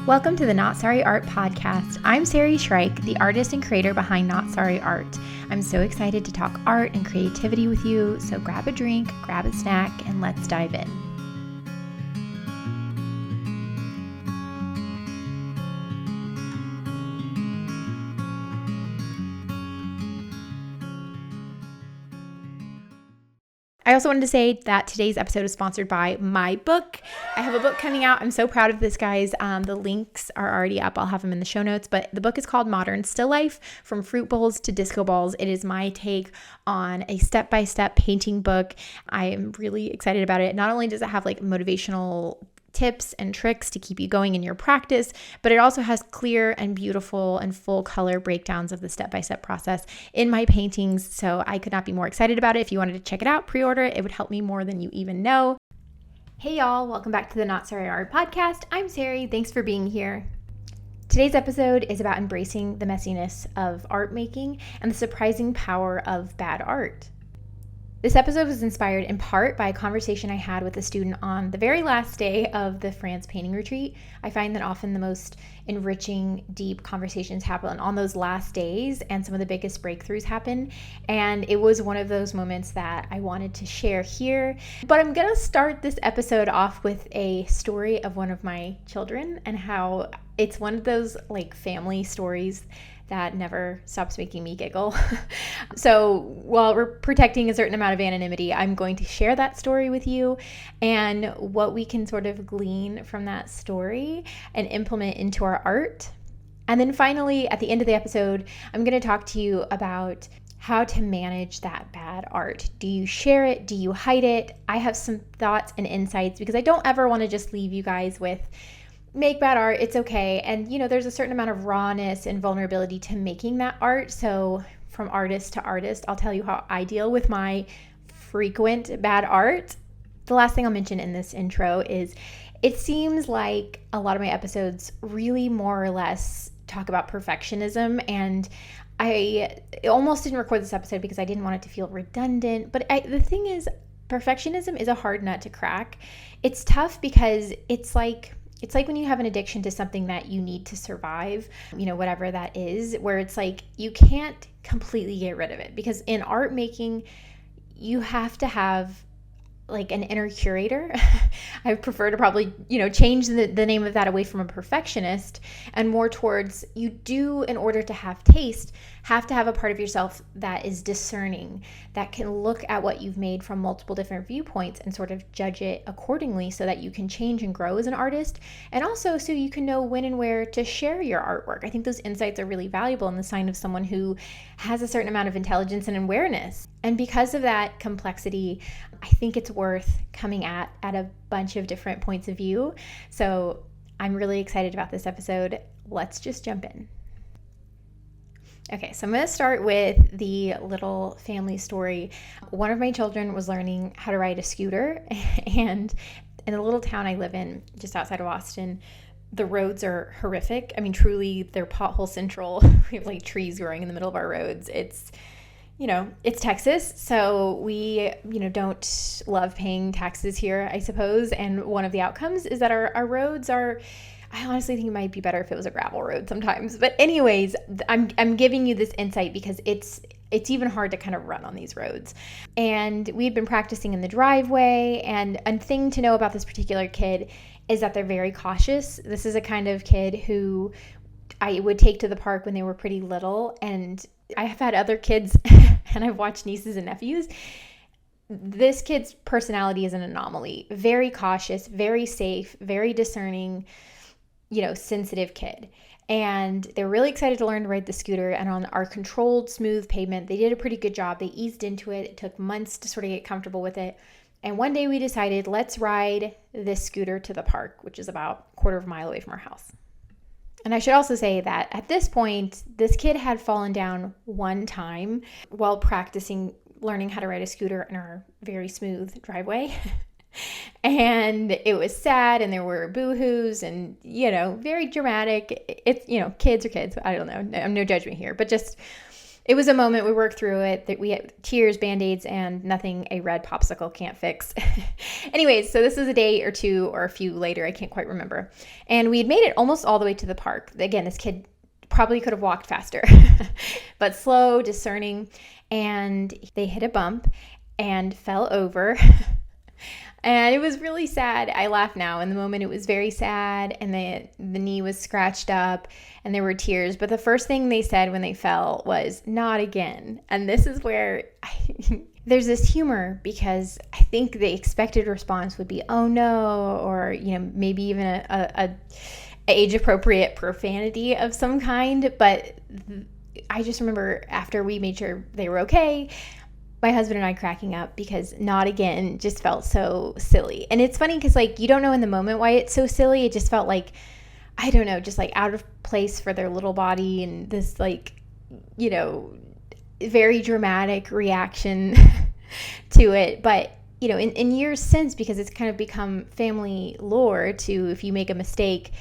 Welcome to the Not Sorry Art Podcast. I'm Sari, the artist and creator behind Not Sorry Art. I'm so excited to talk art and creativity with you, so grab a drink, grab a snack, and let's dive in. I also wanted to say that today's episode is sponsored by my book. I have a book coming out. I'm so proud of this, guys. The links are already up. I'll have them in the show notes. But the book is called Modern Still Life, From Fruit Bowls to Disco Balls. It is my take on a step-by-step painting book. I am really excited about it. Not only does it have like motivational tips and tricks to keep you going in your practice, but it also has clear and beautiful and full color breakdowns of the step-by-step process in my paintings. So I could not be more excited about it. If you wanted to check it out, pre-order it. It would help me more than you even know. Hey y'all, welcome back to the Not Sorry Art Podcast. I'm Sari. Thanks for being here. Today's episode is about embracing the messiness of art making and the surprising power of bad art. This episode was inspired in part by a conversation I had with a student on the very last day of the France painting retreat. I find that often the most enriching, deep conversations happen on those last days, and some of the biggest breakthroughs happen. And it was one of those moments that I wanted to share here. But I'm going to start this episode off with a story of one of my children and how it's one of those like family stories that never stops making me giggle. So while we're protecting a certain amount of anonymity, I'm going to share that story with you and what we can sort of glean from that story and implement into our art. And then finally, at the end of the episode, I'm going to talk to you about how to manage that bad art. Do you share it? Do you hide it? I have some thoughts and insights because I don't ever want to just leave you guys with make bad art, it's okay. And there's a certain amount of rawness and vulnerability to making that art. So from artist to artist, I'll tell you how I deal with my frequent bad art. The last thing I'll mention in this intro is it seems like a lot of my episodes really more or less talk about perfectionism, and I almost didn't record this episode because I didn't want it to feel redundant. But the thing is, perfectionism is a hard nut to crack. It's tough because it's like when you have an addiction to something that you need to survive, whatever that is, where it's like you can't completely get rid of it, because in art making, you have to have like an inner curator. I prefer to probably, change the name of that away from a perfectionist and more towards you do, in order to have taste, have to have a part of yourself that is discerning, that can look at what you've made from multiple different viewpoints and sort of judge it accordingly so that you can change and grow as an artist. And also so you can know when and where to share your artwork. I think those insights are really valuable in the sign of someone who has a certain amount of intelligence and awareness. And because of that complexity, I think it's worth coming at a bunch of different points of view. So I'm really excited about this episode. Let's just jump in. Okay, so I'm going to start with the little family story. One of my children was learning how to ride a scooter, and in the little town I live in, just outside of Austin, the roads are horrific. I mean, truly, they're pothole central. We have like trees growing in the middle of our roads. It's Texas, so we, don't love paying taxes here, I suppose. And one of the outcomes is that our roads are, I honestly think it might be better if it was a gravel road sometimes. But anyways, I'm giving you this insight because it's even hard to kind of run on these roads. And we've been practicing in the driveway. And a thing to know about this particular kid is that they're very cautious. This is a kind of kid who I would take to the park when they were pretty little. And I have had other kids and I've watched nieces and nephews. This kid's personality is an anomaly. Very cautious, very safe, very discerning, sensitive kid. And they're really excited to learn to ride the scooter. And on our controlled, smooth pavement, they did a pretty good job. They eased into it. It took months to sort of get comfortable with it. And one day we decided, let's ride this scooter to the park, which is about a quarter of a mile away from our house. And I should also say that at this point, this kid had fallen down one time while practicing learning how to ride a scooter in our very smooth driveway. And it was sad, and there were boo-hoos and, very dramatic. It's, kids are kids. I don't know. No judgment here, but just it was a moment. We worked through it. That we had tears, Band-Aids, and nothing a red popsicle can't fix. Anyways, so this is a day or two or a few later. I can't quite remember. And we had made it almost all the way to the park. Again, this kid probably could have walked faster, but slow, discerning. And they hit a bump and fell over. And it was really sad. I laugh now. In the moment, it was very sad, and the knee was scratched up, and there were tears. But the first thing they said when they fell was, "Not again." And this is where there's this humor, because I think the expected response would be, "Oh no," or maybe even a age-appropriate profanity of some kind. But I just remember after we made sure they were okay, my husband and I cracking up, because "not again" just felt so silly. And it's funny because you don't know in the moment why it's so silly. It just felt like, I don't know, just out of place for their little body, and this very dramatic reaction to it. But in years since, because it's kind of become family lore to, if you make a mistake,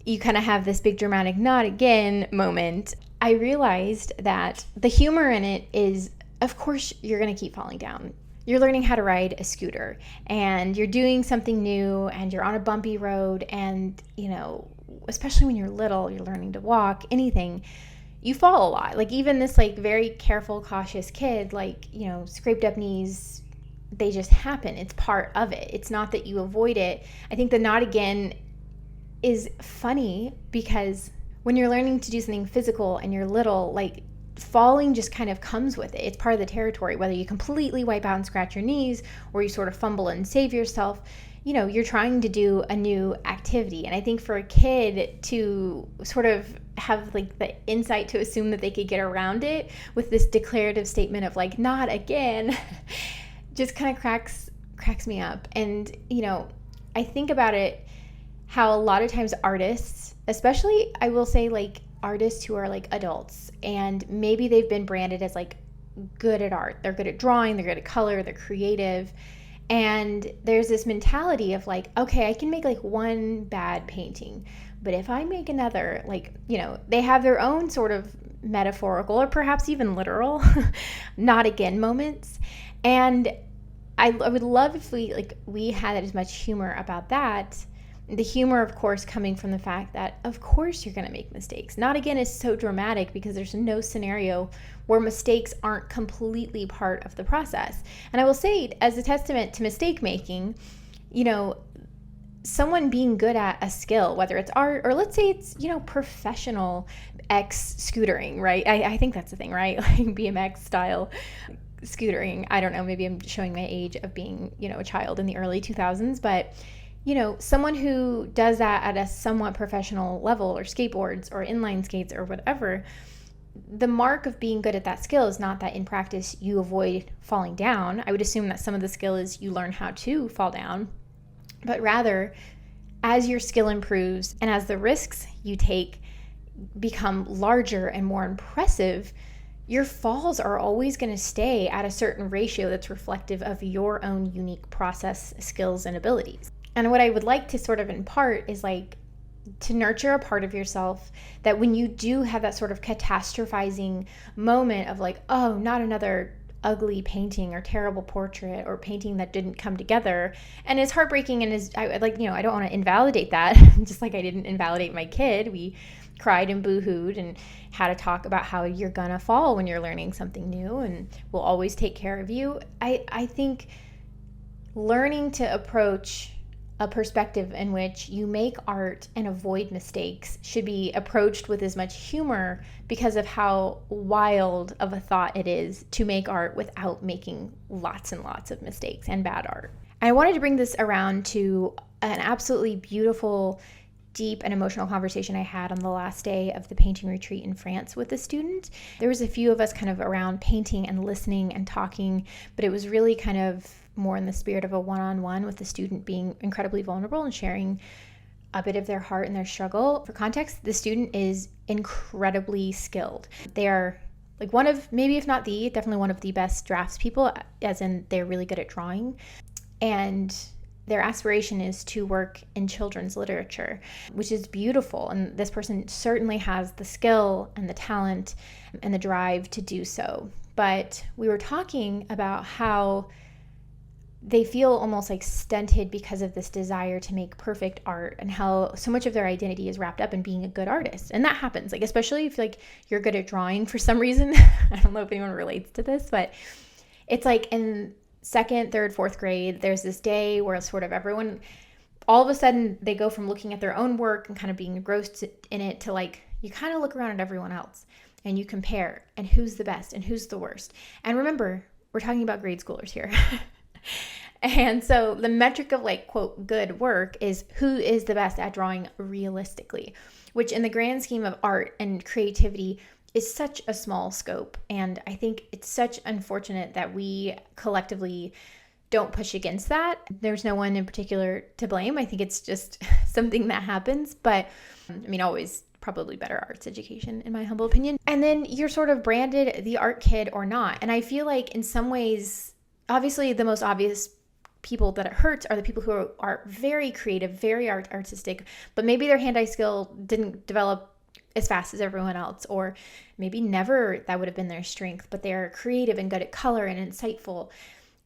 you kind of have this big dramatic "not again" moment. I realized that the humor in it is, of course, you're going to keep falling down. You're learning how to ride a scooter, and you're doing something new, and you're on a bumpy road, and, especially when you're little, you're learning to walk, anything, you fall a lot. Even this, very careful, cautious kid, scraped up knees, they just happen. It's part of it. It's not that you avoid it. I think the "not again" is funny, because when you're learning to do something physical and you're little, falling just kind of comes with it. It's part of the territory. Whether you completely wipe out and scratch your knees, or you sort of fumble and save yourself, you're trying to do a new activity. And I think for a kid to sort of have the insight to assume that they could get around it with this declarative statement of "not again," just kind of cracks me up. And I think about it, how a lot of times artists, especially, I will say, artists who are adults, and maybe they've been branded as good at art. They're good at drawing, they're good at color, they're creative. And there's this mentality of okay, I can make one bad painting, but if I make another, they have their own sort of metaphorical, or perhaps even literal "not again" moments. And I would love if we had as much humor about that. The humor, of course, coming from the fact that, of course, you're going to make mistakes. "Not again" is so dramatic, because there's no scenario where mistakes aren't completely part of the process. And I will say, as a testament to mistake making, someone being good at a skill, whether it's art, or let's say it's, professional scootering, right? I think that's the thing, right? BMX style scootering. I don't know, maybe I'm showing my age of being, a child in the early 2000s, but someone who does that at a somewhat professional level, or skateboards or inline skates or whatever, the mark of being good at that skill is not that in practice you avoid falling down. I would assume that some of the skill is you learn how to fall down, but rather, as your skill improves and as the risks you take become larger and more impressive, your falls are always going to stay at a certain ratio that's reflective of your own unique process, skills, and abilities. And what I would like to sort of impart is to nurture a part of yourself that when you do have that sort of catastrophizing moment of oh, not another ugly painting or terrible portrait or painting that didn't come together, and it's heartbreaking, and I don't want to invalidate that, just like I didn't invalidate my kid. We cried and boo-hooed and had a talk about how you're gonna fall when you're learning something new, and we'll always take care of you. I think learning to approach a perspective in which you make art and avoid mistakes should be approached with as much humor, because of how wild of a thought it is to make art without making lots and lots of mistakes and bad art. I wanted to bring this around to an absolutely beautiful, deep and emotional conversation I had on the last day of the painting retreat in France with a student. There was a few of us kind of around painting and listening and talking, but it was really kind of more in the spirit of a one-on-one, with the student being incredibly vulnerable and sharing a bit of their heart and their struggle. For context, the student is incredibly skilled. They are one of, maybe if not definitely one of the best drafts people, as in they're really good at drawing. And their aspiration is to work in children's literature, which is beautiful. And this person certainly has the skill and the talent and the drive to do so. But we were talking about how they feel almost like stunted because of this desire to make perfect art, and how so much of their identity is wrapped up in being a good artist. And that happens, like, especially if like you're good at drawing for some reason. I don't know if anyone relates to this, but it's like in second, third, fourth grade, there's this day where sort of everyone, all of a sudden they go from looking at their own work and kind of being engrossed in it to like, you kind of look around at everyone else and you compare and who's the best and who's the worst. And remember, we're talking about grade schoolers here. And so the metric of like, quote, good work is who is the best at drawing realistically, which in the grand scheme of art and creativity is such a small scope. And I think it's such unfortunate that we collectively don't push against that. There's no one in particular to blame. I think it's just something that happens. But I mean, always probably better arts education, in my humble opinion. And then you're sort of branded the art kid or not. And I feel like in some ways, obviously the most obvious people that it hurts are the people who are very creative, very artistic, but maybe their hand-eye skill didn't develop as fast as everyone else, or maybe never that would have been their strength, but they're creative and good at color and insightful.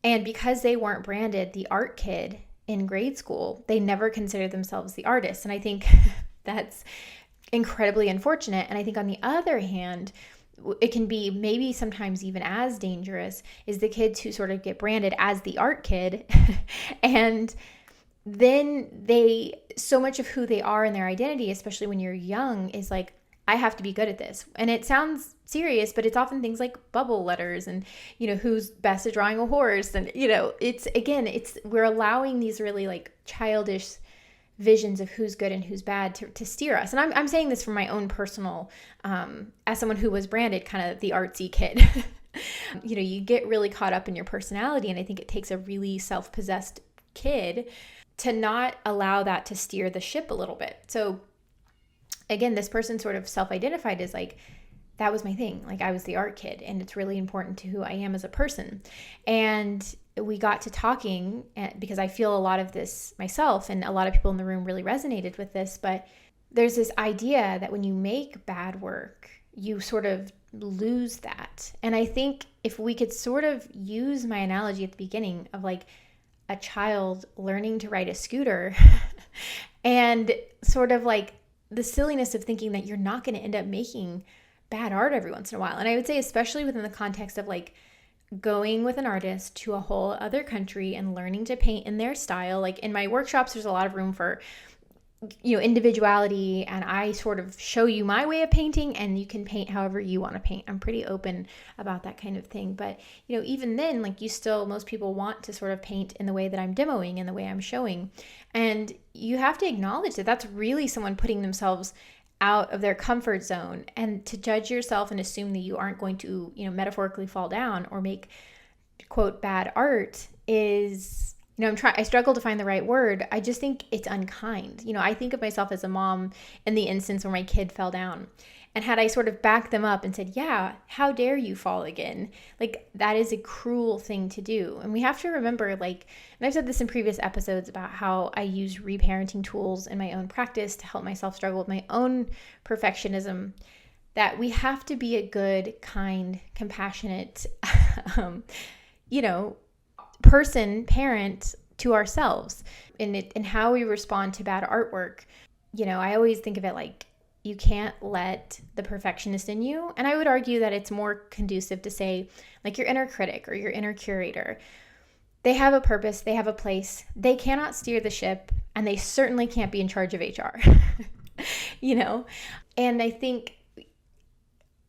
And because they weren't branded the art kid in grade school, they never considered themselves the artist. And I think that's incredibly unfortunate. And I think on the other hand, it can be maybe sometimes even as dangerous is the kids who sort of get branded as the art kid and then so much of who they are and their identity, especially when you're young, is like, I have to be good at this. And it sounds serious, but it's often things like bubble letters and, who's best at drawing a horse. And, we're allowing these really like childish visions of who's good and who's bad to steer us. And I'm saying this from my own personal, as someone who was branded kind of the artsy kid. You get really caught up in your personality. And I think it takes a really self-possessed kid to not allow that to steer the ship a little bit. So again, this person sort of self-identified as like, that was my thing. Like I was the art kid and it's really important to who I am as a person. And we got to talking because I feel a lot of this myself and a lot of people in the room really resonated with this, but there's this idea that when you make bad work, you sort of lose that. And I think if we could sort of use my analogy at the beginning of like a child learning to ride a scooter and sort of like the silliness of thinking that you're not going to end up making bad art every once in a while. And I would say, especially within the context of like going with an artist to a whole other country and learning to paint in their style. Like in my workshops, there's a lot of room for, individuality, and I sort of show you my way of painting and you can paint however you want to paint. I'm pretty open about that kind of thing. But, even then, like most people want to sort of paint in the way that I'm demoing and the way I'm showing. And you have to acknowledge that that's really someone putting themselves out of their comfort zone, and to judge yourself and assume that you aren't going to, metaphorically fall down or make, quote, bad art is, I struggle to find the right word. I just think it's unkind. I think of myself as a mom in the instance where my kid fell down. And had I sort of backed them up and said, yeah, how dare you fall again? Like, that is a cruel thing to do. And we have to remember, like, and I've said this in previous episodes about how I use reparenting tools in my own practice to help myself struggle with my own perfectionism, that we have to be a good, kind, compassionate, parent to ourselves in how we respond to bad artwork. I always think of it like, you can't let the perfectionist in you. And I would argue that it's more conducive to say, like, your inner critic or your inner curator. They have a purpose, they have a place, they cannot steer the ship, and they certainly can't be in charge of HR. And I think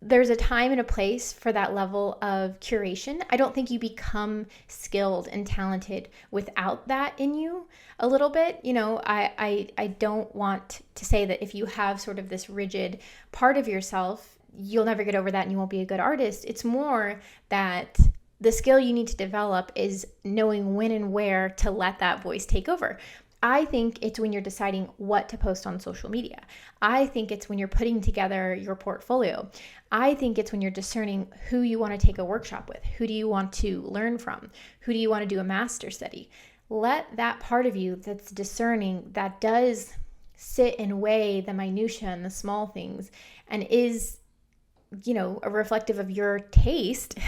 there's a time and a place for that level of curation. I don't think you become skilled and talented without that in you a little bit. I don't want to say that if you have sort of this rigid part of yourself, you'll never get over that and you won't be a good artist. It's more that the skill you need to develop is knowing when and where to let that voice take over. I think it's when you're deciding what to post on social media. I think it's when you're putting together your portfolio. I think it's when you're discerning who you want to take a workshop with. Who do you want to learn from? Who do you want to do a master study? let that part of you that's discerning, that does sit and weigh the minutia and the small things and is, a reflective of your taste,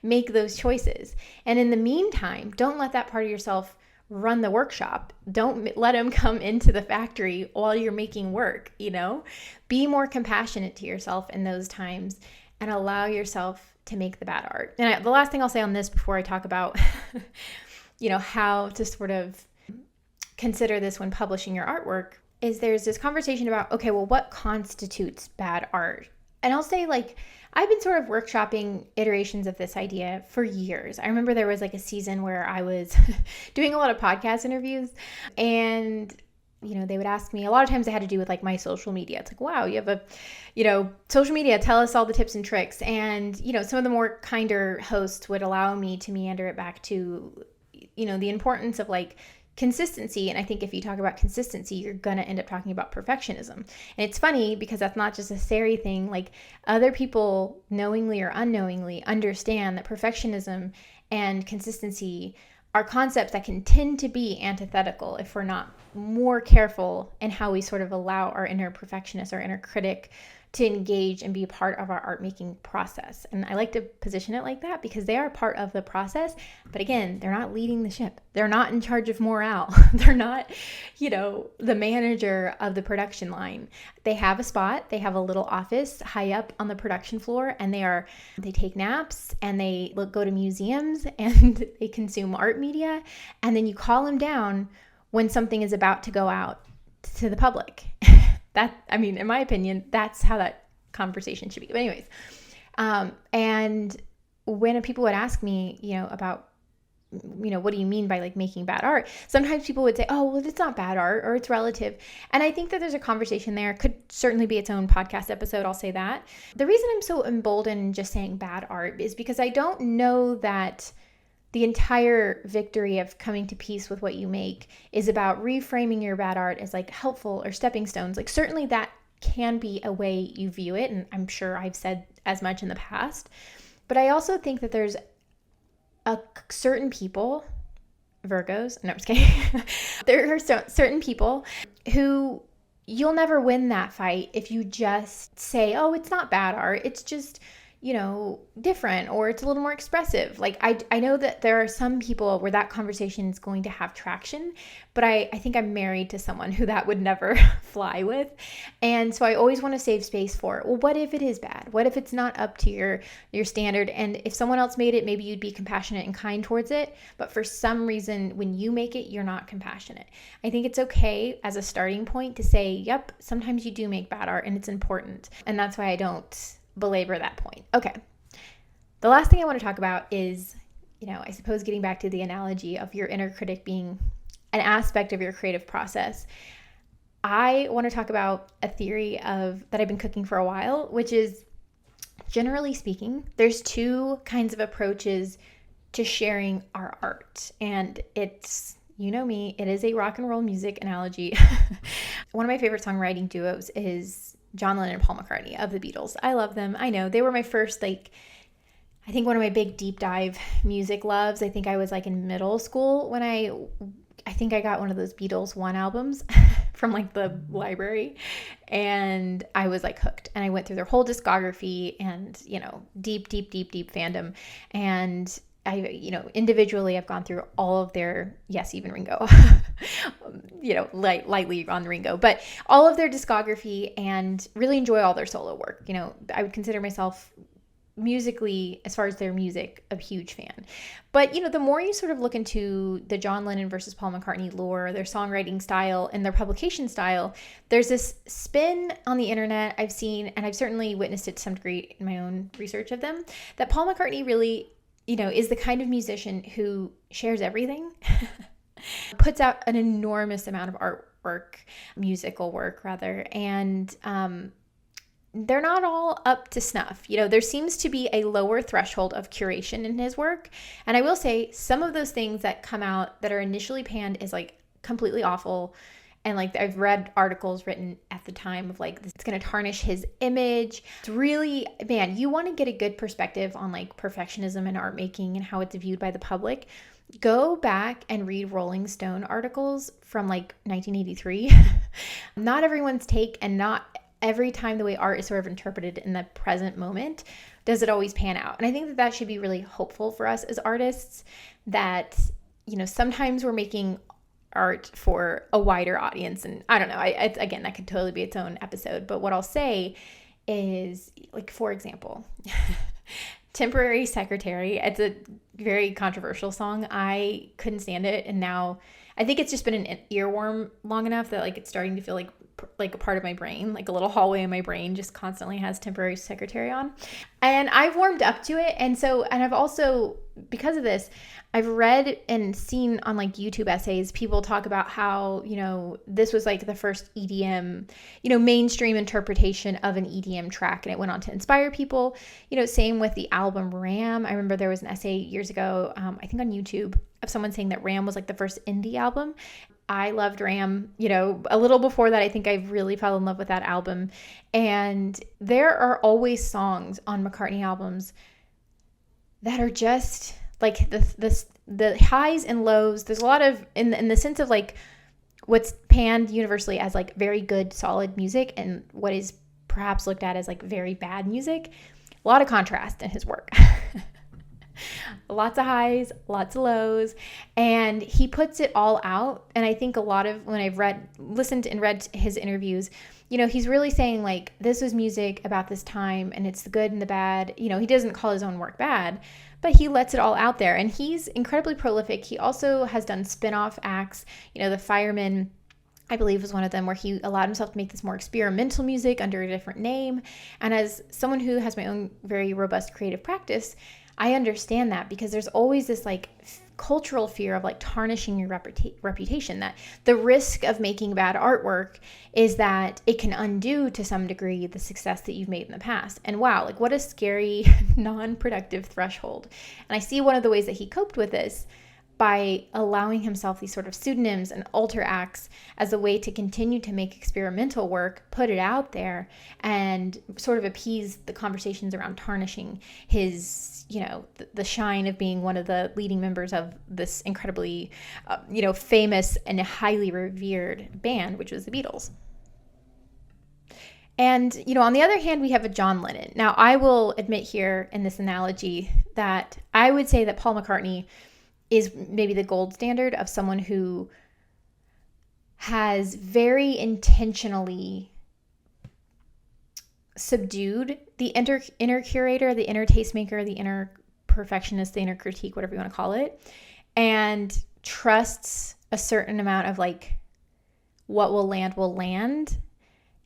make those choices. And in the meantime, don't let that part of yourself run the workshop. Don't let them come into the factory while you're making work, Be more compassionate to yourself in those times and allow yourself to make the bad art. And the last thing I'll say on this before I talk about, how to sort of consider this when publishing your artwork is there's this conversation about, okay, well, what constitutes bad art? And I'll say, I've been sort of workshopping iterations of this idea for years. I remember there was a season where I was doing a lot of podcast interviews and, they would ask me, a lot of times it had to do with my social media. It's wow, you have a, social media, tell us all the tips and tricks. And, some of the more kinder hosts would allow me to meander it back to, the importance of consistency. And I think if you talk about consistency, you're going to end up talking about perfectionism. And it's funny because that's not just a Sari thing. Other people knowingly or unknowingly understand that perfectionism and consistency are concepts that can tend to be antithetical if we're not more careful in how we sort of allow our inner perfectionist or inner critic to engage and be a part of our art making process. And I like to position it like that because they are part of the process. But again, they're not leading the ship. They're not in charge of morale. They're not, the manager of the production line. They have a spot. They have a little office high up on the production floor, and they take naps and they go to museums and they consume art media. And then you call them down when something is about to go out to the public. In my opinion, that's how that conversation should be. But anyways, and when people would ask me, about, what do you mean by making bad art? Sometimes people would say, oh, well, it's not bad art or it's relative. And I think that there's a conversation there. It could certainly be its own podcast episode. I'll say that. The reason I'm so emboldened in just saying bad art is because I don't know that the entire victory of coming to peace with what you make is about reframing your bad art as helpful or stepping stones. Certainly that can be a way you view it. And I'm sure I've said as much in the past, but I also think that there's a certain people, Virgos, no, I'm just kidding. There are certain people who you'll never win that fight if you just say, oh, it's not bad art. It's just, different, or it's a little more expressive. I know that there are some people where that conversation is going to have traction, but I think I'm married to someone who that would never fly with. And so I always want to save space for, well, what if it is bad? What if it's not up to your standard? And if someone else made it, maybe you'd be compassionate and kind towards it. But for some reason, when you make it, you're not compassionate. I think it's okay as a starting point to say, yep, sometimes you do make bad art and it's important. And that's why I don't belabor that point. Okay. The last thing I want to talk about is, I suppose getting back to the analogy of your inner critic being an aspect of your creative process. I want to talk about a theory that I've been cooking for a while, which is, generally speaking, there's two kinds of approaches to sharing our art. And it's, me, it is a rock and roll music analogy. One of my favorite songwriting duos is John Lennon and Paul McCartney of the Beatles. I love them. I know they were my first, I think one of my big deep dive music loves. I think I was in middle school when I think I got one of those Beatles One albums from the library, and I was hooked, and I went through their whole discography and, deep fandom. And I, individually I've gone through all of their, yes, even Ringo, lightly on Ringo, but all of their discography, and really enjoy all their solo work. I would consider myself musically, as far as their music, a huge fan. But, the more you sort of look into the John Lennon versus Paul McCartney lore, their songwriting style and their publication style, there's this spin on the internet I've seen, and I've certainly witnessed it to some degree in my own research of them, that Paul McCartney really is the kind of musician who shares everything, puts out an enormous amount of artwork, musical work rather, and they're not all up to snuff. There seems to be a lower threshold of curation in his work. And I will say some of those things that come out that are initially panned as completely awful And like I've read articles written at the time of like, it's going to tarnish his image. It's really, man, you want to get a good perspective on like perfectionism and art making and how it's viewed by the public. Go back and read Rolling Stone articles from like 1983. Not everyone's take, and not every time the way art is sort of interpreted in the present moment does it always pan out. And I think that that should be really hopeful for us as artists, that, you know, sometimes we're making art for a wider audience. And I don't know, again, that could totally be its own episode. But what I'll say is, like, for example, Temporary Secretary, it's a very controversial song. I couldn't stand it. And now I think it's just been an earworm long enough that like it's starting to feel like a part of my brain, like a little hallway in my brain just constantly has Temporary Secretary on. And I've warmed up to it. And I've also, because of this, I've read and seen on like YouTube essays, people talk about how, you know, this was like the first EDM, you know, mainstream interpretation of an EDM track. And it went on to inspire people, you know, same with the album Ram. I remember there was an essay years ago, I think on YouTube, of someone saying that Ram was like the first indie album. I loved Ram, you know, a little before that. I think I really fell in love with that album. And there are always songs on McCartney albums that are just like the highs and lows. There's a lot of, in the sense of like what's panned universally as like very good, solid music, and what is perhaps looked at as like very bad music. A lot of contrast in his work. Lots of highs, lots of lows, and he puts it all out. And I think a lot of, when I've listened and read his interviews, you know, he's really saying like, this was music about this time, and it's the good and the bad. You know, he doesn't call his own work bad, but he lets it all out there. And he's incredibly prolific. He also has done spin-off acts. You know, The Fireman, I believe, was one of them, where he allowed himself to make this more experimental music under a different name. And as someone who has my own very robust creative practice, I understand that, because there's always this like cultural fear of like tarnishing your reputation, that the risk of making bad artwork is that it can undo to some degree the success that you've made in the past. And wow, like what a scary non-productive threshold. And I see one of the ways that he coped with this by allowing himself these sort of pseudonyms and alter acts as a way to continue to make experimental work, put it out there, and sort of appease the conversations around tarnishing his, you know, the shine of being one of the leading members of this incredibly, you know, famous and highly revered band, which was the Beatles. And, you know, on the other hand, we have a John Lennon. Now, I will admit here in this analogy that I would say that Paul McCartney is maybe the gold standard of someone who has very intentionally subdued the inner curator, the inner tastemaker, the inner perfectionist, the inner critique, whatever you want to call it, and trusts a certain amount of like what will land.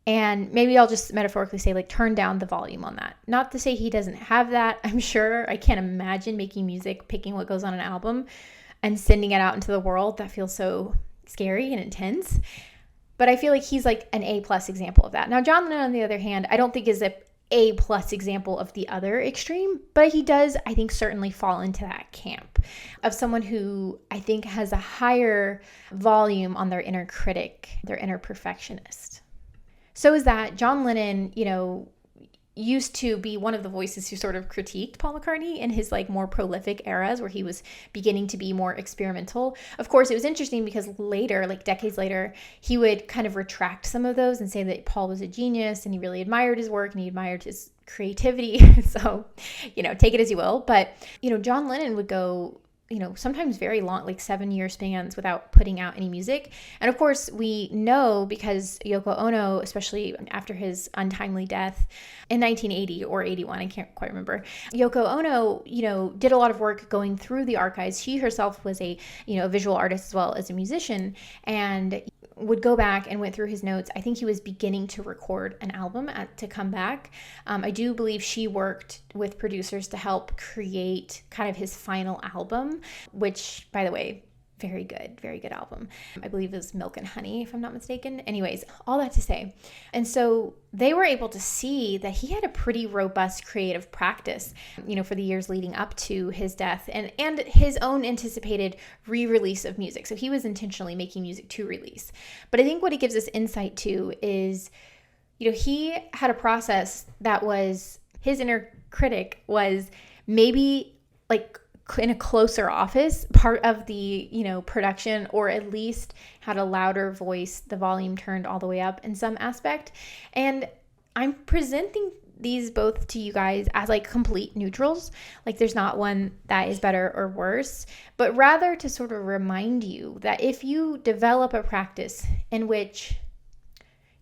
And maybe I'll just metaphorically say like turn down the volume on that. Not to say he doesn't have that. I'm sure, I can't imagine making music, picking what goes on an album and sending it out into the world. That feels so scary and intense. But I feel like he's like an A+ example of that. Now, John Lennon, on the other hand, I don't think is a A+ example of the other extreme, but he does, I think, certainly fall into that camp of someone who I think has a higher volume on their inner critic, their inner perfectionist. So is that John Lennon, you know, used to be one of the voices who sort of critiqued Paul McCartney in his like more prolific eras where he was beginning to be more experimental. Of course, it was interesting because later, like decades later, he would kind of retract some of those and say that Paul was a genius and he really admired his work and he admired his creativity. So, you know, take it as you will. But, you know, John Lennon would go, you know, sometimes very long, like 7-year spans without putting out any music. And of course, we know because Yoko Ono, especially after his untimely death in 1980 or 81, I can't quite remember, Yoko Ono, you know, did a lot of work going through the archives. She herself was a, you know, visual artist as well as a musician, and would go back and went through his notes. I think he was beginning to record an album to come back. I do believe she worked with producers to help create kind of his final album, which, by the way, Very good album. I believe it was Milk and Honey, if I'm not mistaken. Anyways, all that to say. And so they were able to see that he had a pretty robust creative practice, for the years leading up to his death and his own anticipated re-release of music. So he was intentionally making music to release. But I think what it gives us insight to is, he had a process that was, his inner critic was maybe like in a closer office, part of the, production, or at least had a louder voice, the volume turned all the way up in some aspect. And I'm presenting these both to you guys as like complete neutrals. Like there's not one that is better or worse, but rather to sort of remind you that if you develop a practice in which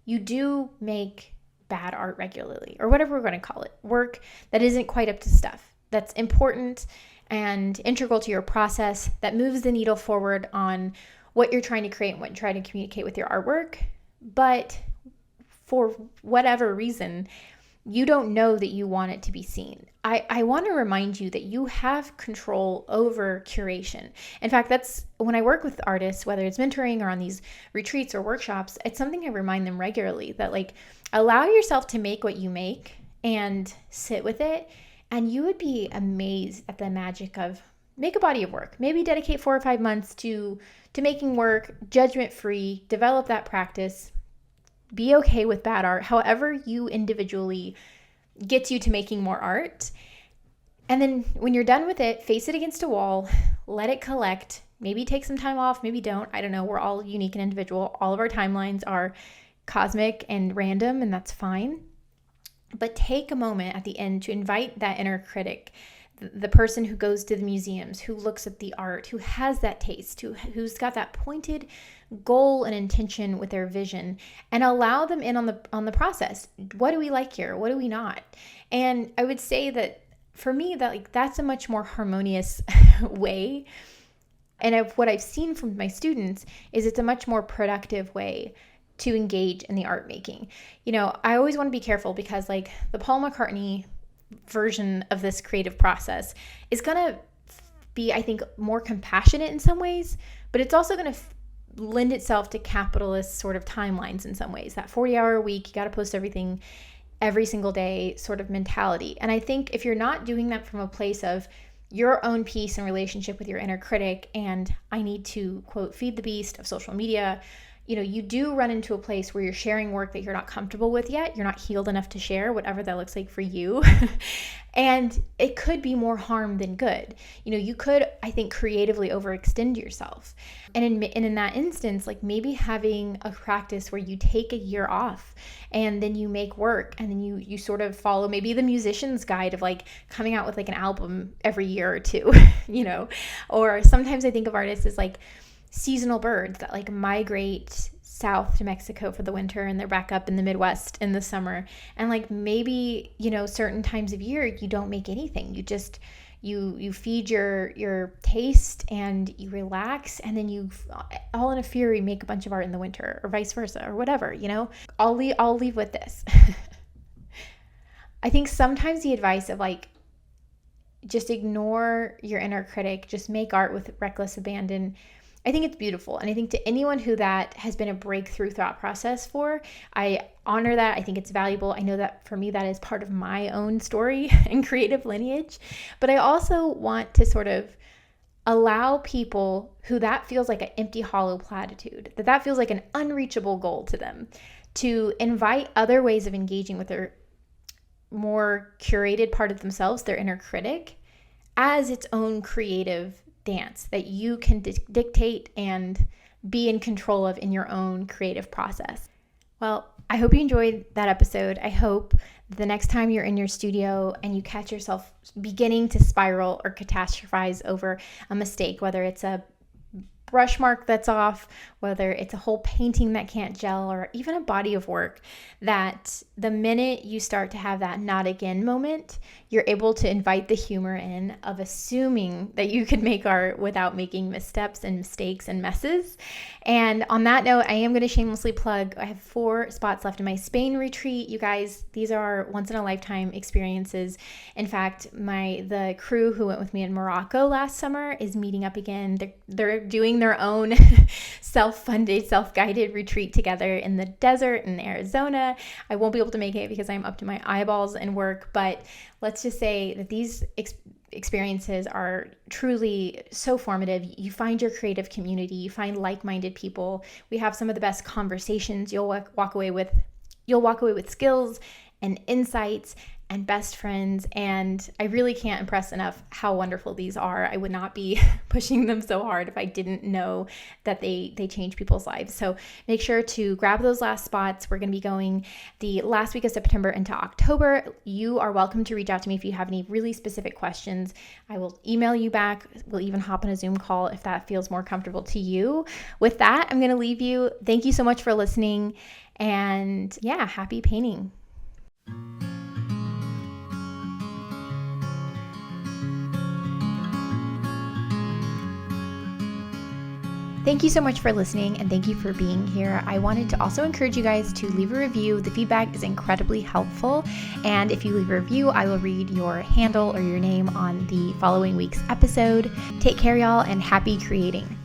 you do make bad art regularly, or whatever we're going to call it, work that isn't quite up to stuff, that's important and integral to your process, that moves the needle forward on what you're trying to create and what you're trying to communicate with your artwork. But for whatever reason, you don't know that you want it to be seen. I want to remind you that you have control over curation. In fact, that's when I work with artists, whether it's mentoring or on these retreats or workshops, it's something I remind them regularly, that like, allow yourself to make what you make and sit with it. And you would be amazed at the magic of make a body of work. Maybe dedicate 4 or 5 months to making work, judgment-free, develop that practice, be okay with bad art, however you individually gets you to making more art. And then when you're done with it, face it against a wall, let it collect, maybe take some time off, maybe don't. I don't know. We're all unique and individual. All of our timelines are cosmic and random, and that's fine. But take a moment at the end to invite that inner critic, the person who goes to the museums, who looks at the art, who has that taste, who's got that pointed goal and intention with their vision, and allow them in on the process. What do we like here? What do we not? And I would say that for me, that's a much more harmonious way. And what I've seen from my students is it's a much more productive way to engage in the art making. I always want to be careful because like the Paul McCartney version of this creative process is going to be, I think, more compassionate in some ways, but it's also going to lend itself to capitalist sort of timelines in some ways. That 40-hour a week, you got to post everything every single day sort of mentality. And I think if you're not doing that from a place of your own peace and relationship with your inner critic, and I need to, quote, feed the beast of social media, you do run into a place where you're sharing work that you're not comfortable with yet. You're not healed enough to share, whatever that looks like for you. And it could be more harm than good. You could, I think, creatively overextend yourself. And in that instance, like maybe having a practice where you take a year off and then you make work, and then you sort of follow maybe the musician's guide of like coming out with like an album every year or two, or sometimes I think of artists as like seasonal birds that like migrate south to Mexico for the winter and they're back up in the Midwest in the summer. And like maybe, certain times of year you don't make anything. You just you feed your taste and you relax, and then you all in a fury make a bunch of art in the winter, or vice versa, or whatever, I'll leave with this. I think sometimes the advice of like just ignore your inner critic, just make art with reckless abandon, I think it's beautiful. And I think to anyone who that has been a breakthrough thought process for, I honor that. I think it's valuable. I know that for me, that is part of my own story and creative lineage. But I also want to sort of allow people who that feels like an empty, hollow platitude, that feels like an unreachable goal to them, to invite other ways of engaging with their more curated part of themselves, their inner critic, as its own creative dance that you can dictate and be in control of in your own creative process. Well, I hope you enjoyed that episode. I hope the next time you're in your studio and you catch yourself beginning to spiral or catastrophize over a mistake, whether it's a brush mark that's off, whether it's a whole painting that can't gel, or even a body of work, that the minute you start to have that not again moment, you're able to invite the humor in of assuming that you could make art without making missteps and mistakes and messes. And on that note, I am going to shamelessly plug, I have 4 spots left in my Spain retreat. You guys, these are once in a lifetime experiences. In fact, the crew who went with me in Morocco last summer is meeting up again. They're doing their own self-funded, self-guided retreat together in the desert in Arizona. I won't be able to make it because I'm up to my eyeballs in work, but let's just say that these experiences are truly so formative. You find your creative community, you find like-minded people. We have some of the best conversations. You'll walk away with skills and insights and best friends, and I really can't impress enough how wonderful these are. I would not be pushing them so hard if I didn't know that they change people's lives. So make sure to grab those last spots. We're going to be going the last week of September into October. You are welcome to reach out to me if you have any really specific questions. I will email you back. We'll even hop on a Zoom call if that feels more comfortable to you. With that, I'm going to leave you. Thank you so much for listening, and yeah, happy painting. Thank you so much for listening, and thank you for being here. I wanted to also encourage you guys to leave a review. The feedback is incredibly helpful, and if you leave a review, I will read your handle or your name on the following week's episode. Take care, y'all, and happy creating.